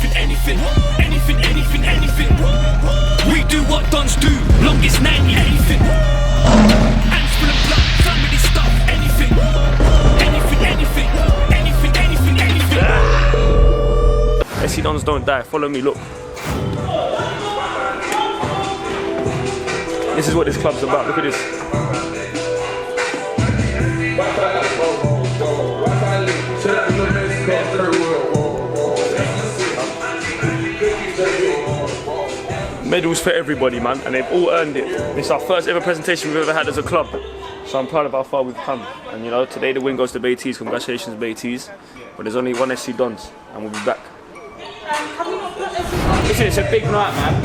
anything, anything, anything, anything, anything. We do what dons do, longest 90, anything. Hands full of blood, family stuff, anything, anything, anything, anything, anything, anything. SC Dons don't die, follow me, look. This is what this club's about, look at this. Medals for everybody, man, and they've all earned it. It's our first ever presentation we've ever had as a club, so I'm proud of how far we've come. And you know, today the win goes to Beatties. Congratulations, Beatties. But there's only one SC Dons, and we'll be back. Listen, it's a big night, man.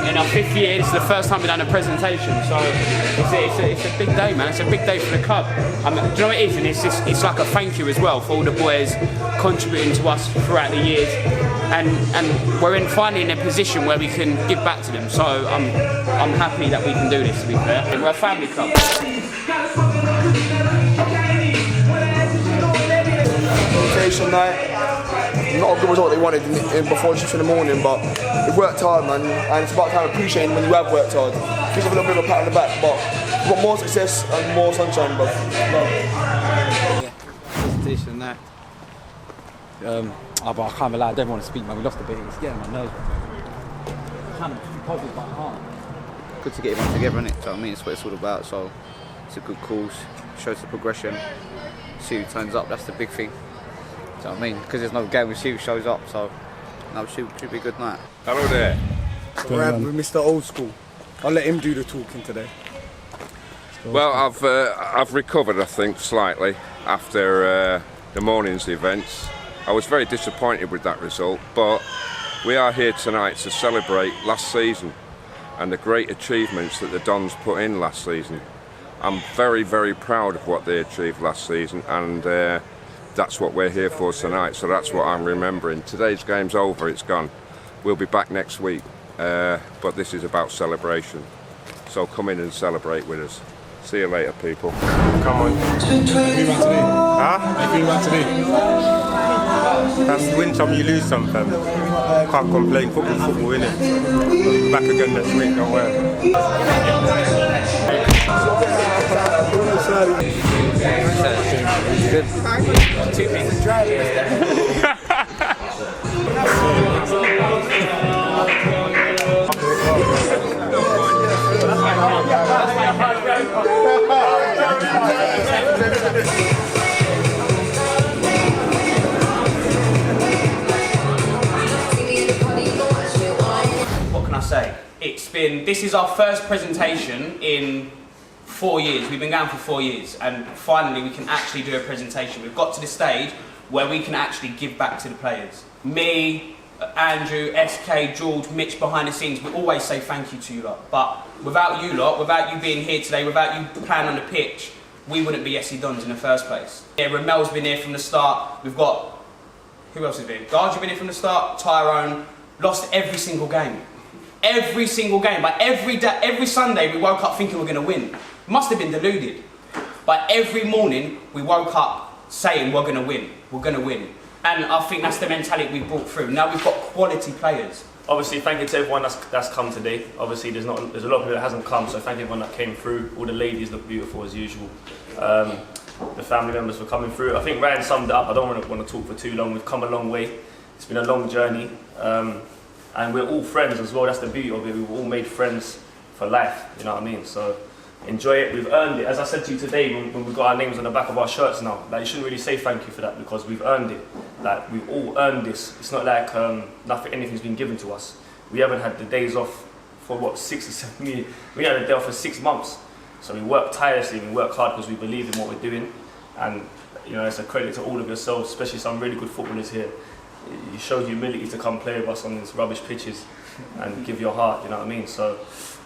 In our 5th year, this is the first time we've done a presentation, so it's a big day, man. It's a big day for the club. Do you know what it is? And it's like a thank you as well for all the boys contributing to us throughout the years. And we're finally in a position where we can give back to them. So I'm happy that we can do this, to be fair. We're a family club. Presentation night. Not a good result they wanted before just in the morning, but we've worked hard, man, and it's about time appreciating when you have worked hard. Give us a little bit of a pat on the back, but we've got more success and more sunshine, but yeah, presentation night. But I can't be allowed, I don't want to speak, man. We lost a bit, it's getting on my nerves. Kind of positive but hard. Good to get everyone together, innit? So I mean, it's what it's all about. So it's a good cause, shows the progression. See who turns up, that's the big thing. So I mean, because there's no game, we see who shows up. So no, it should be a good night. Hello there. we're with Mr. Old School. I'll let him do the talking today. Well, I've recovered, I think, slightly after the morning's events. I was very disappointed with that result, but we are here tonight to celebrate last season and the great achievements that the Dons put in last season. I'm very, very proud of what they achieved last season, and that's what we're here for tonight, so that's what I'm remembering. Today's game's over, it's gone. We'll be back next week, but this is about celebration. So come in and celebrate with us. See you later, people. Come on. How you feeling about today? Huh? How you feeling about today? That's win some, you lose some, fam. Can't complain. Football, innit? We'll be back again next week, don't worry. What can I say? This is our first presentation in 4 years. We've been going for 4 years, and finally we can actually do a presentation. We've got to the stage where we can actually give back to the players. Me, Andrew, SK, George, Mitch behind the scenes, we always say thank you to you lot. But without you lot, without you being here today, without you playing on the pitch, we wouldn't be SC Dons in the first place. Yeah, Ramel's been here from the start. We've got, who else has been? Garge been here from the start, Tyrone, lost every single game. Every single game. But every Sunday we woke up thinking we're going to win. Must have been deluded. But every morning we woke up saying we're going to win. We're going to win. And I think that's the mentality we brought through. Now we've got quality players. Obviously, thank you to everyone that's come today. Obviously, there's a lot of people that hasn't come, so thank you everyone that came through. All the ladies look beautiful as usual. The family members for coming through. I think Ryan summed it up. I don't want to talk for too long. We've come a long way. It's been a long journey, and we're all friends as well. That's the beauty of it. We've all made friends for life. You know what I mean? So enjoy it. We've earned it. As I said to you today, when we've got our names on the back of our shirts now, like, you shouldn't really say thank you for that because we've earned it. Like, we've all earned this. It's not like anything's been given to us. We haven't had the days off for what, 6 or 7 years. We had a day off for 6 months. So we work tirelessly, we work hard because we believe in what we're doing. And you know, it's a credit to all of yourselves, especially some really good footballers here. You show humility to come play with us on these rubbish pitches and give your heart, you know what I mean? So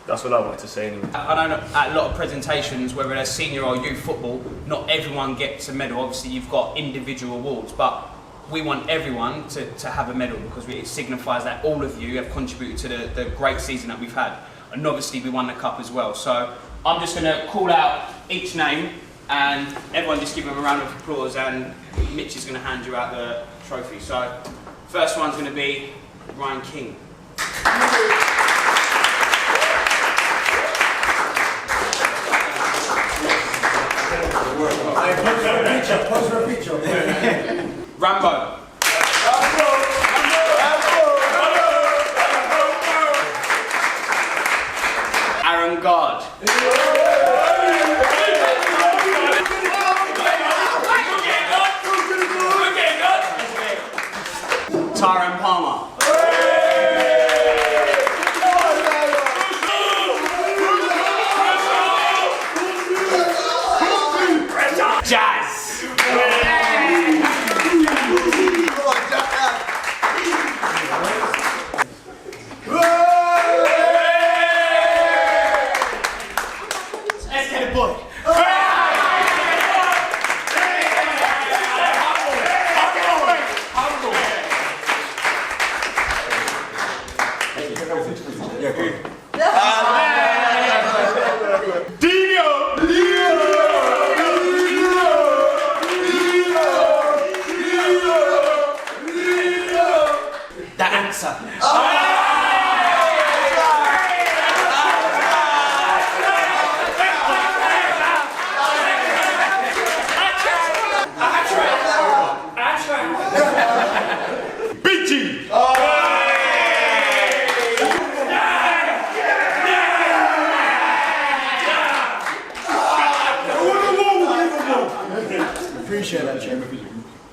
that's what I wanted to say anyway. I know at a lot of presentations, whether they're senior or youth football, not everyone gets a medal. Obviously you've got individual awards, but we want everyone to have a medal because it signifies that all of you have contributed to the great season that we've had. And obviously we won the cup as well. So I'm just going to call out each name and everyone just give them a round of applause, and Mitch is going to hand you out the trophy. So First one's going to be Ryan King. Rambo. Aaron God. Tyrone Palmer. Jazz. Let's get it, boy. The answer. Appreciate that, champ.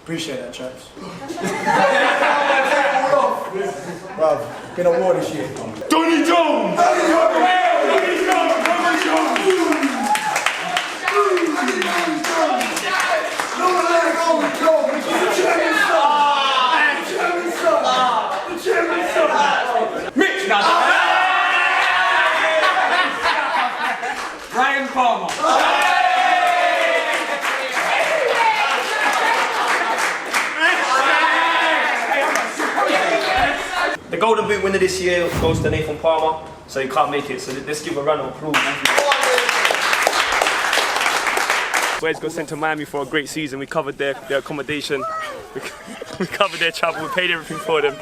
Appreciate that, chaps. Bruv, been a war this year. Donny Jones! Mitch Ryan Palmer. The Golden Boot winner this year goes to Nathan Palmer, so he can't make it. So let's give a round of applause. Boys got sent to Miami for a great season. We covered their accommodation, we covered their travel, we paid everything for them.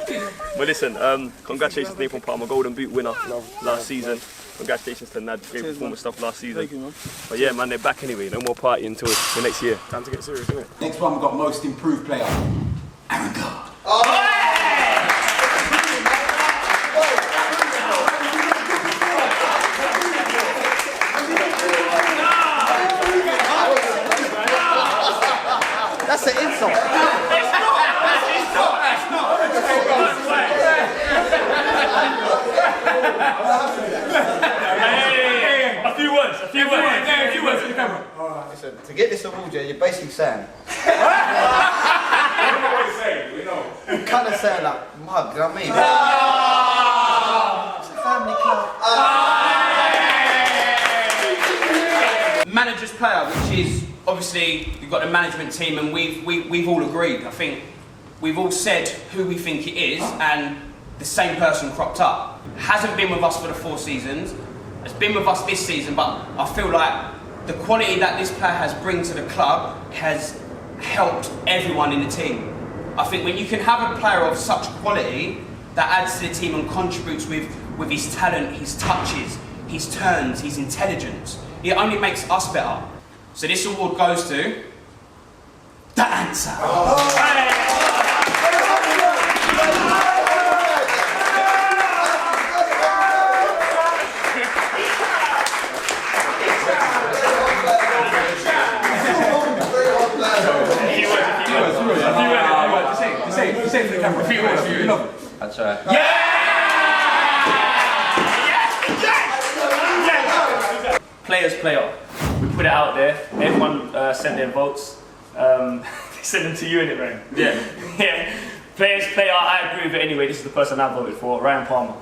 But listen, congratulations to Nathan Palmer, Golden Boot winner last season. Congratulations to Nad, great performance stuff last season. Thank you, man. But yeah, man, they're back anyway. No more partying until the next year. Time to get serious, isn't it? Next one, we've got most improved player. Aaron God. That's an insult. A few words. Listen, to get this award, you're basically saying. You're kind of saying like, mug, you know what I mean? It's a family club. Manager's player, which is obviously you've got the management team, and we've all agreed. I think we've all said who we think it is, and the same person cropped up. Hasn't been with us for the 4 seasons. Has been with us this season, but I feel like the quality that this player has bring to the club has helped everyone in the team. I think when you can have a player of such quality that adds to the team and contributes with his talent, his touches, his turns, his intelligence, it only makes us better. So this award goes to the answer. Say for the camera. That's right. Players player. We put it out there. Everyone sent their votes. They sent them to you, innit, Ryan? Yeah. Yeah. Players player. I agree with it anyway. This is the person I voted for, Ryan Palmer.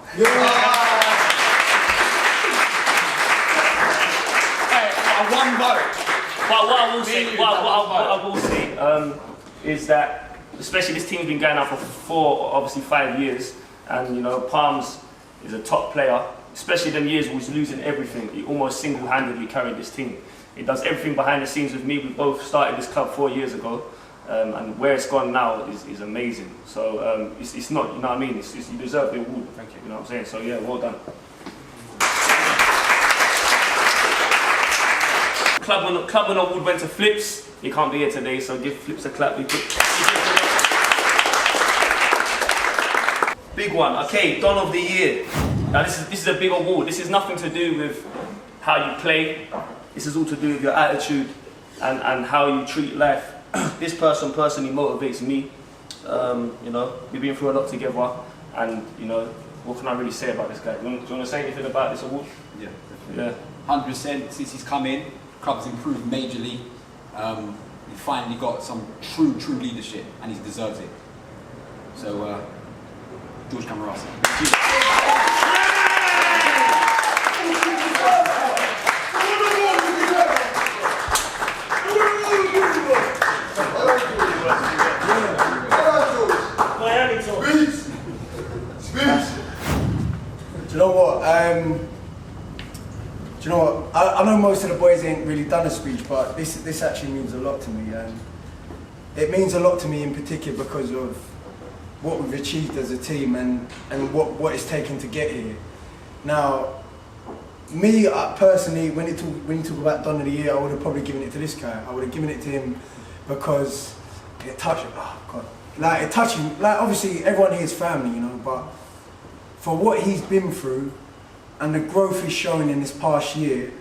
Hey, one vote. But what I will say is that, especially this team's been going on for obviously 5 years, and you know, Palms is a top player. Especially them years where he's losing everything. He almost single-handedly carried this team. He does everything behind the scenes with me. We both started this club 4 years ago. and where it's gone now is amazing. So it's not, you know what I mean. It's you deserve the award. Thank you. You know what I'm saying. So yeah, well done. Club and award went to Flips. He can't be here today, so give Flips a clap. Big one. Okay, Don of the Year. Now this is a big award. This is nothing to do with how you play. This is all to do with your attitude and how you treat life. This person personally motivates me. You know, we've been through a lot together, and you know, what can I really say about this guy? Do you want to say anything about this award? Yeah, definitely. Yeah. 100%. Since he's come in, club's improved majorly. He finally got some true leadership, and he deserves it. So, George Camarasa. Do you know what? I know most of the boys ain't really done a speech, but this actually means a lot to me, and it means a lot to me in particular because of what we've achieved as a team and what it's taken to get here. Now, me personally, when you talk about Don of the Year, I would have probably given it to this guy. I would have given it to him because it touched. Oh God! Like it touched him. Like obviously everyone here is family, you know, but for what he's been through and the growth he's shown in this past year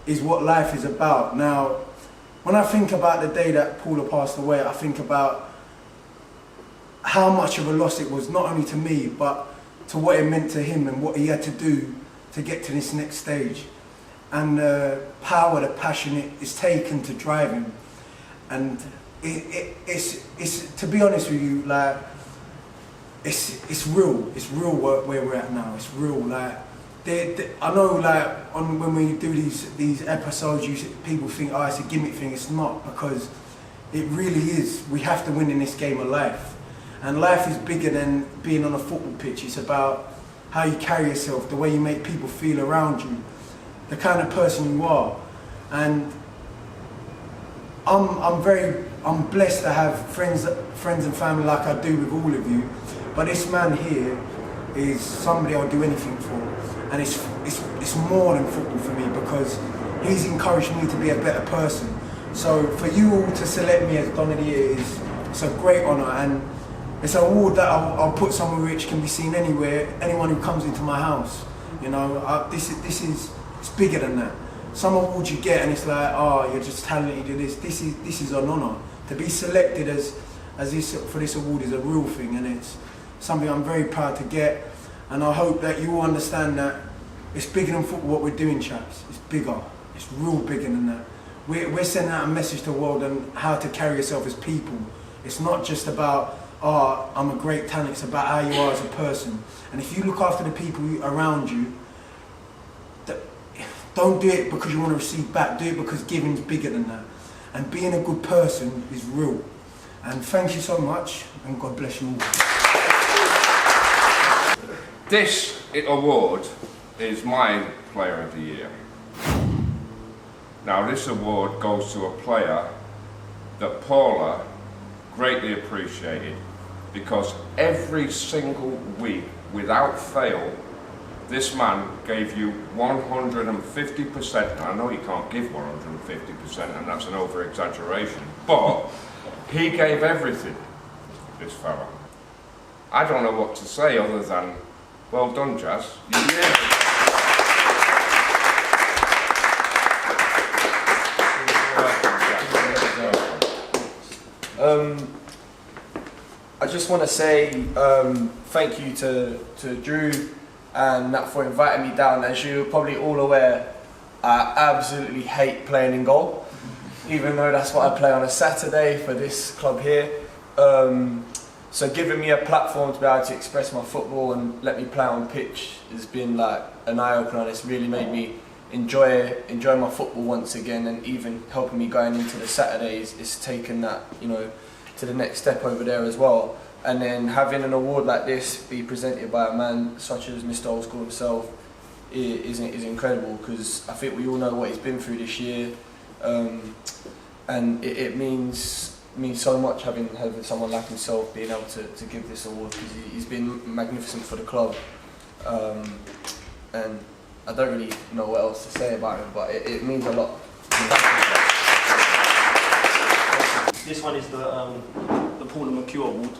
is what life is about. Now, when I think about the day that Paula passed away, I think about how much of a loss it was, not only to me, but to what it meant to him and what he had to do to get to this next stage. And the power, the passion it's taken to drive him. And it's to be honest with you, like, it's real work where we're at now. It's real, like, I know, like, when we do these episodes, people think, oh, it's a gimmick thing. It's not, because it really is. We have to win in this game of life. And life is bigger than being on a football pitch. It's about how you carry yourself, the way you make people feel around you, the kind of person you are. And I'm blessed to have friends and family like I do with all of you. But this man here is somebody I'll do anything for. And it's more than football for me, because he's encouraged me to be a better person. So for you all to select me as Don of the Year it's a great honour, and it's an award that I'll put somewhere which can be seen anywhere, anyone who comes into my house. You know, this is it's bigger than that. Some awards you get and it's like, oh, you're just talented, you do this. This is an honour. To be selected as this for this award is a real thing, and it's something I'm very proud to get. And I hope that you all understand that it's bigger than football what we're doing, chaps. It's bigger. It's real bigger than that. We're sending out a message to the world on how to carry yourself as people. It's not just about, oh, I'm a great talent. It's about how you are as a person. And if you look after the people around you, don't do it because you want to receive back. Do it because giving's bigger than that. And being a good person is real. And thank you so much, and God bless you all. This award is my Player of the Year. Now, this award goes to a player that Paula greatly appreciated, because every single week, without fail, this man gave you 150%. Now, I know you can't give 150%, and that's an over-exaggeration, but he gave everything, this fella. I don't know what to say other than, well done, Jazz. I just want to say thank you to Drew and Nat for inviting me down. As you're probably all aware, I absolutely hate playing in goal, even though that's what I play on a Saturday for this club here. So giving me a platform to be able to express my football and let me play on pitch has been like an eye-opener, and it's really made me enjoy my football once again, and even helping me going into the Saturdays. It's taken that, you know, to the next step over there as well. And then having an award like this be presented by a man such as Mr. Old School himself is incredible, because I think we all know what he's been through this year, and it means means so much having someone like himself being able to give this award, because he's been magnificent for the club. And I don't really know what else to say about him, but it means a lot. This one is the Paul McHugh Award.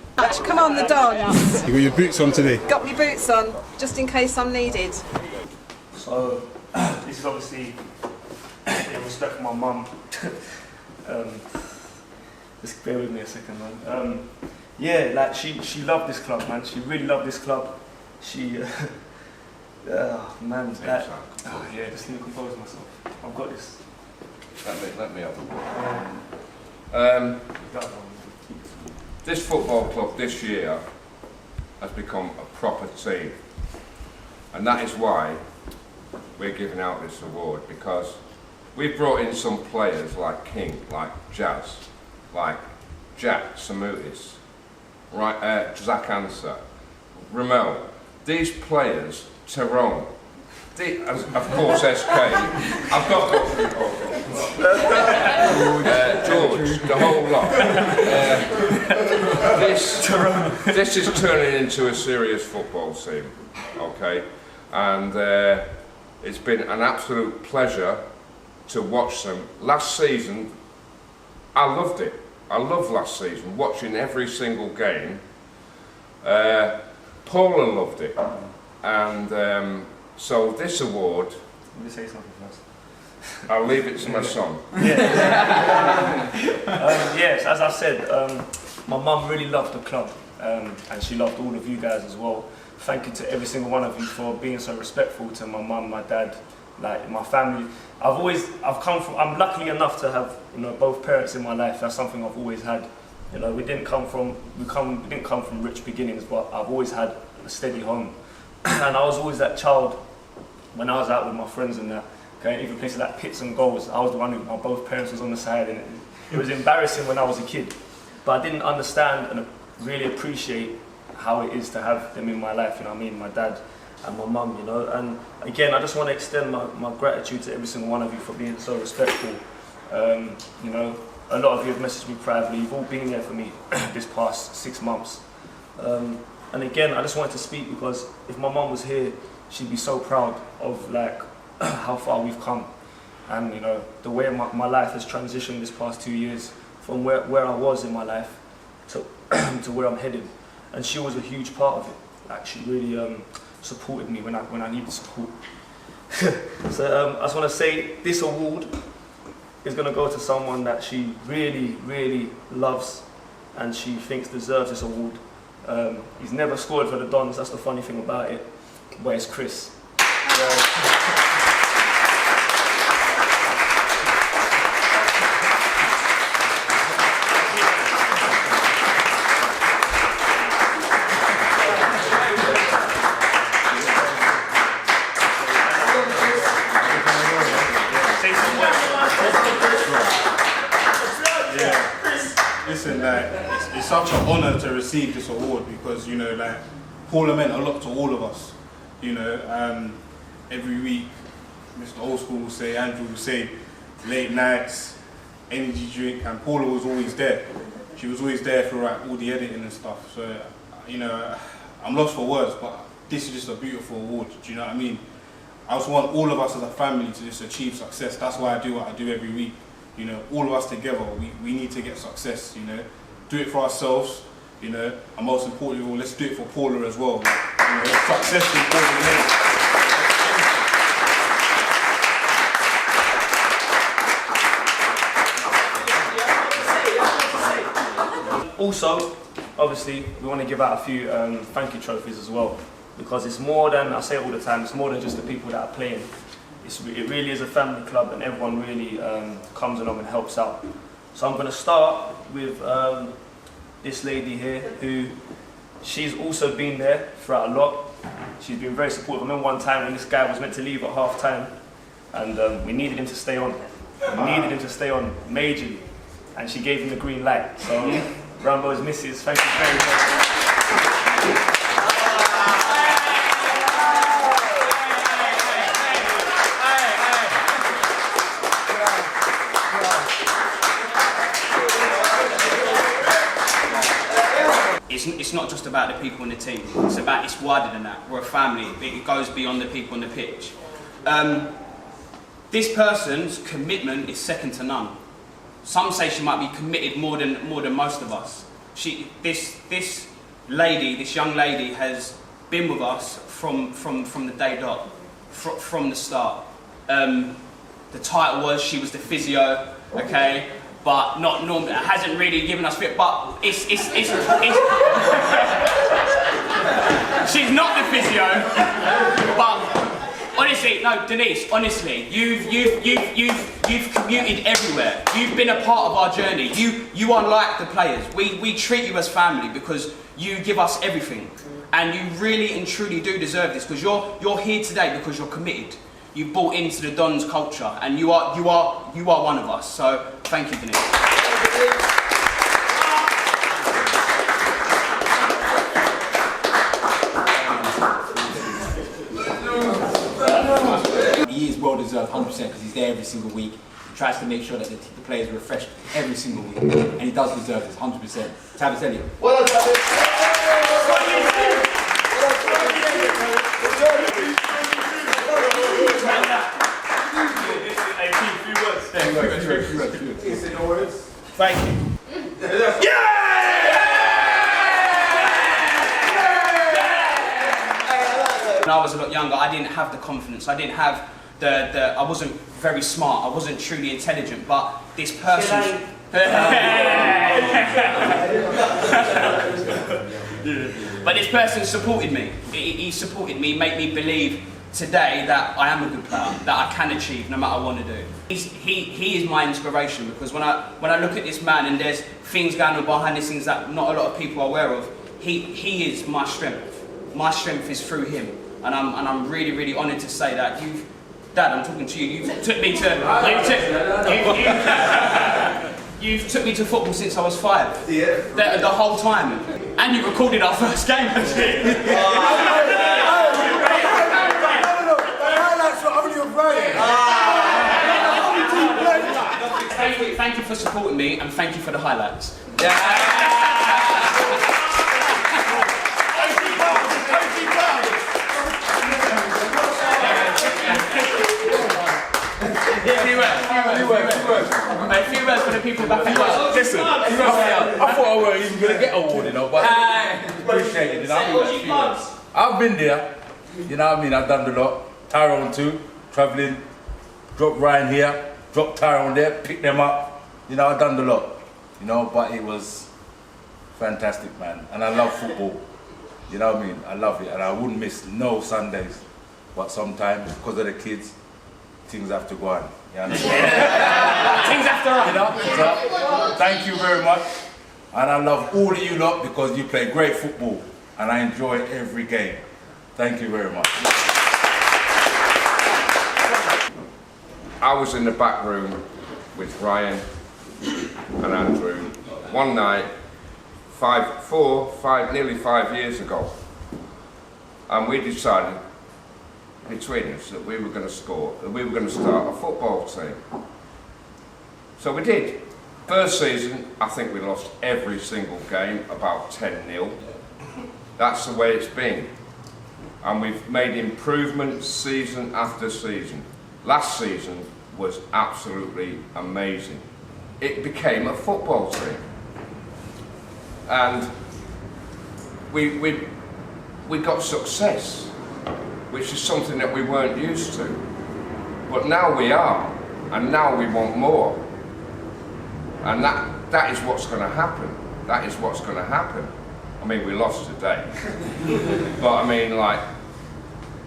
Come on, the dance. You got your boots on today? Got my boots on, just in case I'm needed. So this is obviously in respect for my mum. Just bear with me a second, man. Yeah, like she loved this club, man. She really loved this club. She, man, like, yeah, just need to compose myself. I've got this. Let me have a look. This football club this year has become a proper team, and that is why we're giving out this award, because we've brought in some players like King, like Jazz, like Jack Samutis, right, Zach Anser, Ramel. These players, Tyrone, of course SK, I've got George, the whole lot. This is turning into a serious football team, okay? And it's been an absolute pleasure to watch them. Last season, I loved it. I loved last season, watching every single game. Paula loved it. And so this award, Let me say something first. I'll leave it to my son. Yes, as I said, my mum really loved the club, and she loved all of you guys as well. Thank you to every single one of you for being so respectful to my mum, my dad, like my family. I'm lucky enough to have, you know, both parents in my life. That's something I've always had. You know, we didn't come from rich beginnings, but I've always had a steady home. And I was always that child when I was out with my friends and that, okay, even places like pits and goals. I was the one who, my both parents was on the side, and it was embarrassing when I was a kid. But I didn't understand and really appreciate how it is to have them in my life, you know what I mean, my dad and my mum, you know. And again, I just want to extend my gratitude to every single one of you for being so respectful. You know, a lot of you have messaged me privately. You've all been there for me this past 6 months. And again, I just wanted to speak because if my mum was here, she'd be so proud of like how far we've come, and you know the way my life has transitioned this past 2 years from where I was in my life to to where I'm headed. And she was a huge part of it. Like she really supported me when I needed support. So I just want to say this award is going to go to someone that she really, really loves and she thinks deserves this award. He's never scored for the Dons, that's the funny thing about it, but it's Chris. Listen, like, it's such an honour to receive this award because, you know, like, Paula meant a lot to all of us. You know, every week, Mr. Old School will say, Andrew will say, late nights, energy drink, and Paula was always there. She was always there throughout all the editing and stuff. So, you know, I'm lost for words, but this is just a beautiful award. Do you know what I mean? I just want all of us as a family to just achieve success. That's why I do what I do every week. You know, all of us together, we need to get success, you know. Do it for ourselves, you know, and most importantly of all, let's do it for Paula as well. Like, you know, success is important. Also, obviously, we want to give out a few thank you trophies as well, because it's more than, I say it all the time, it's more than just the people that are playing. It really is a family club and everyone really comes along and helps out. So I'm going to start with this lady here who, she's also been there throughout a lot. She's been very supportive. I remember one time when this guy was meant to leave at half time and we needed him to stay on. We needed him to stay on majorly and she gave him the green light. So Rambo's missus, thank you very much. about the people in the team. It's wider than that. We're a family. It goes beyond the people on the pitch. This person's commitment is second to none. Some say she might be committed more than most of us. This young lady has been with us from the day dot, from the start. The title was she was the physio, okay, but not normal. It hasn't really given us fit, but it's she's not the physio, but. Honestly, no, Denise. Honestly, you've commuted everywhere. You've been a part of our journey. You are like the players. We treat you as family because you give us everything, and you really and truly do deserve this because you're here today because you're committed. You've bought into the Dons culture, and you are one of us. So thank you, Denise. He is well deserved, 100%, because he's there every single week. He tries to make sure that the players are refreshed every single week, and he does deserve this, 100%. Tavis, Well done, Tavis. Thank you. When I was a lot younger, I didn't have the confidence. I didn't have I wasn't very smart. I wasn't truly intelligent. But this person. But this person supported me. He supported me, made me believe today that I am a good player, that I can achieve no matter what I want to do. He is my inspiration because when I look at this man and there's things going on behind the scenes that not a lot of people are aware of, he is my strength. My strength is through him, and I'm really, really honoured to say that Dad, I'm talking to you. You've took me to football since I was 5. Yeah. The whole time, and you recorded our first game. Thank you for supporting me, and thank you for the highlights. A few words for the people back home. Listen, I thought I weren't even going to get awarded, but appreciate it, you know. I've been there, you know what I mean, I've done a lot. Tyrone too, travelling, dropped Ryan here, dropped Tyrone there, picked them up. You know, I've done a lot, you know, but it was fantastic, man. And I love football, you know what I mean, I love it. And I wouldn't miss no Sundays, but sometimes, because of the kids, things have to go on. You understand? Things have to run. You know? So, thank you very much. And I love all of you lot because you play great football and I enjoy every game. Thank you very much. I was in the back room with Ryan and Andrew one night, nearly 5 years ago, and we decided between us that we were going to start a football team. So we did. First season, I think we lost every single game, about 10-0. That's the way it's been. And we've made improvements season after season. Last season was absolutely amazing. It became a football team. And we got success, which is something that we weren't used to. But now we are, and now we want more. And that is what's going to happen. That is what's going to happen. I mean, we lost today. But I mean, like,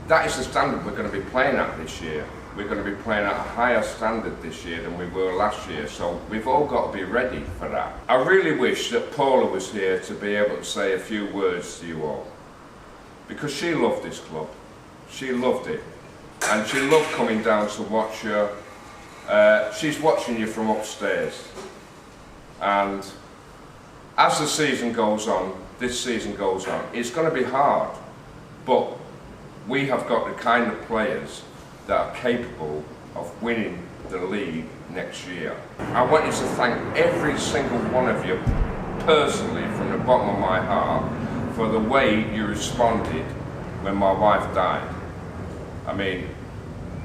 that is the standard we're going to be playing at this year. We're going to be playing at a higher standard this year than we were last year. So we've all got to be ready for that. I really wish that Paula was here to be able to say a few words to you all. Because she loved this club. She loved it. And she loved coming down to watch you. She's watching you from upstairs. And as the season goes on, this season goes on, it's going to be hard. But we have got the kind of players that are capable of winning the league next year. I want you to thank every single one of you personally from the bottom of my heart for for the way you responded when my wife died. I mean,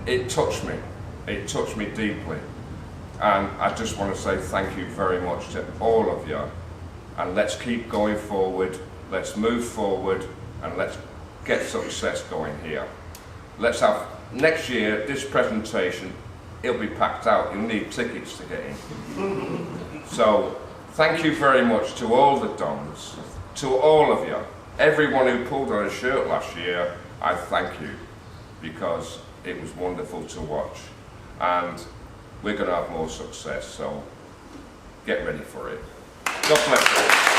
it touched me. It touched me deeply. And I just want to say thank you very much to all of you. And let's keep going forward. Let's move forward and let's get success going here. Let's have, next year, this presentation, it'll be packed out. You'll need tickets to get in. So, thank you very much to all the Dons, to all of you. Everyone who pulled on a shirt last year, I thank you, because it was wonderful to watch. And we're going to have more success, so get ready for it. God bless you.